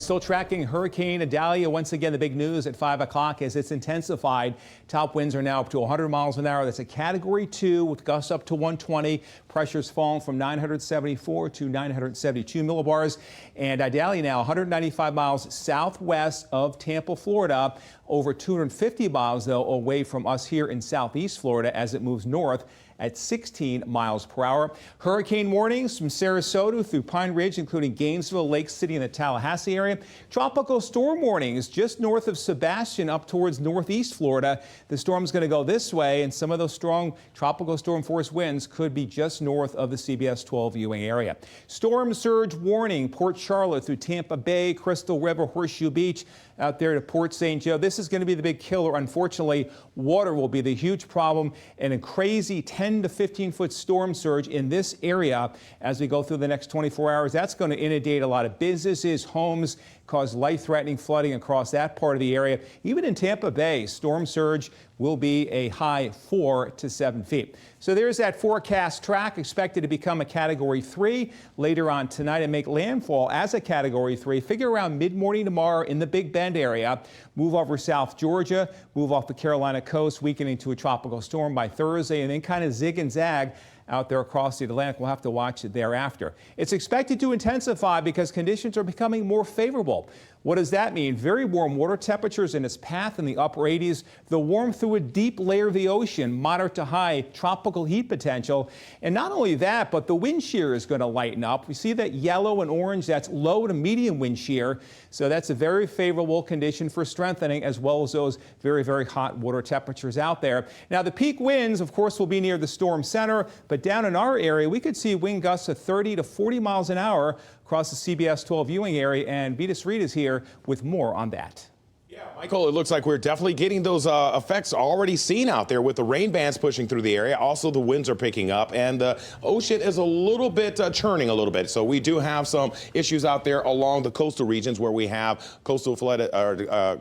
Still tracking Hurricane Idalia. Once again, the big news at 5 o'clock as it's intensified. Top winds are now up to 100 miles an hour. That's a Category 2 with gusts up to 120. Pressure's fallen from 974 to 972 millibars. And Idalia now 195 miles southwest of Tampa, Florida. Over 250 miles, though, away from us here in southeast Florida as it moves north at 16 miles per hour. Hurricane warnings from Sarasota through Pine Ridge, including Gainesville, Lake City, and the Tallahassee area. Tropical storm warnings just north of Sebastian up towards northeast Florida. The storm's going to go this way, and some of those strong tropical storm force winds could be just north of the CBS 12 viewing area. Storm surge warning, Port Charlotte through Tampa Bay, Crystal River, Horseshoe Beach, out there to Port St. Joe. This is going to be the big killer. Unfortunately, water will be the huge problem, and a crazy 10 to 15-foot storm surge in this area as we go through the next 24 hours. That's going to inundate a lot of businesses, homes, cause life-threatening flooding across that part of the area. Even in Tampa Bay, storm surge will be a high 4 to 7 feet. So there's that forecast track, expected to become a Category 3 later on tonight and make landfall as a Category 3. Figure around mid-morning tomorrow in the Big Bend area. Move over South Georgia, move off the Carolina coast, weakening to a tropical storm by Thursday, and then kind of zig and zag out there across the Atlantic. We'll have to watch it thereafter. It's expected to intensify because conditions are becoming more favorable. What does that mean? Very warm water temperatures in its path in the upper 80s. The warm through a deep layer of the ocean, moderate to high tropical heat potential. And not only that, but the wind shear is going to lighten up. We see that yellow and orange, that's low to medium wind shear. So that's a very favorable condition for strengthening, as well as those very, very hot water temperatures out there. Now, the peak winds, of course, will be near the storm center, but down in our area, we could see wind gusts of 30 to 40 miles an hour across the CBS 12 viewing area, and Vitas Reed is here with more on that. Yeah, Michael, it looks like we're definitely getting those effects already seen out there with the rain bands pushing through the area. Also, the winds are picking up, and the ocean is a little bit churning a little bit. So we do have some issues out there along the coastal regions where we have coastal flood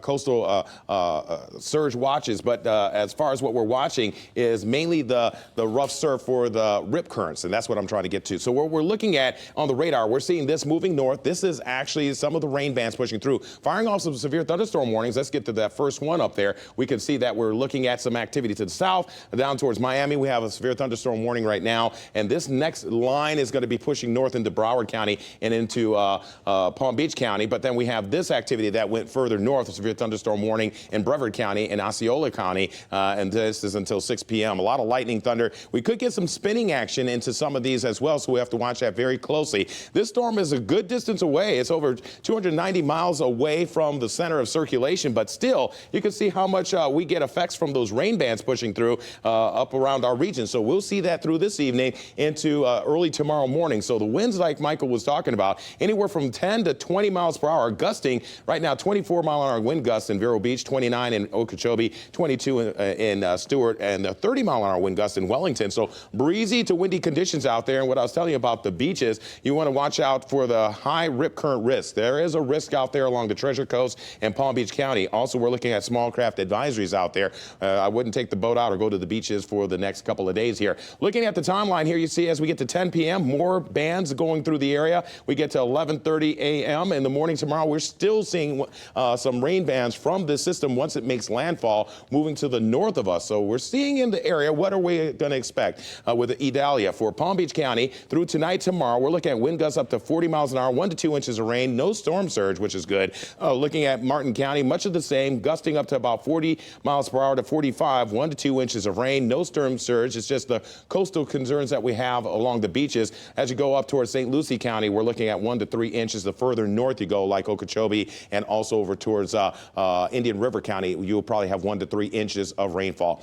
coastal surge watches. But as far as what we're watching is mainly the rough surf for the rip currents, and that's what I'm trying to get to. So what we're looking at on the radar, we're seeing this moving north. This is actually some of the rain bands pushing through, firing off some severe thunderstorm warnings. Let's get to that first one up there. We can see that we're looking at some activity to the south. Down towards Miami, we have a severe thunderstorm warning right now. And this next line is going to be pushing north into Broward County and into Palm Beach County. But then we have this activity that went further north, a severe thunderstorm warning in Brevard County and Osceola County. And this is until 6 p.m. A lot of lightning, thunder. We could get some spinning action into some of these as well, so we have to watch that very closely. This storm is a good distance away. It's over 290 miles away from the center of circulation. But still, you can see how much we get effects from those rain bands pushing through up around our region. So we'll see that through this evening into early tomorrow morning. So the winds, like Michael was talking about, anywhere from 10 to 20 miles per hour, gusting right now 24 mile an hour wind gusts in Vero Beach, 29 in Okeechobee, 22 in Stewart, and 30 mile an hour wind gusts in Wellington. So breezy to windy conditions out there. And what I was telling you about the beaches, you want to watch out for the high rip current risk. There is a risk out there along the Treasure Coast and Palm Beach County. Also, we're looking at small craft advisories out there. I wouldn't take the boat out or go to the beaches for the next couple of days here. Looking at the timeline here, you see as we get to 10 p.m., more bands going through the area. We get to 11:30 a.m. in the morning tomorrow. We're still seeing some rain bands from this system once it makes landfall, moving to the north of us. So we're seeing in the area, what are we going to expect with the Idalia for Palm Beach County through tonight, tomorrow? We're looking at wind gusts up to 40 miles an hour, 1 to 2 inches of rain, no storm surge, which is good. Looking at Martin County, much of the same, gusting up to about 40 miles per hour to 45, 1 to 2 inches of rain, no storm surge. It's just the coastal concerns that we have along the beaches. As you go up towards St. Lucie County, we're looking at 1 to 3 inches. The further north you go, like Okeechobee, and also over towards Indian River County, you'll probably have 1 to 3 inches of rainfall.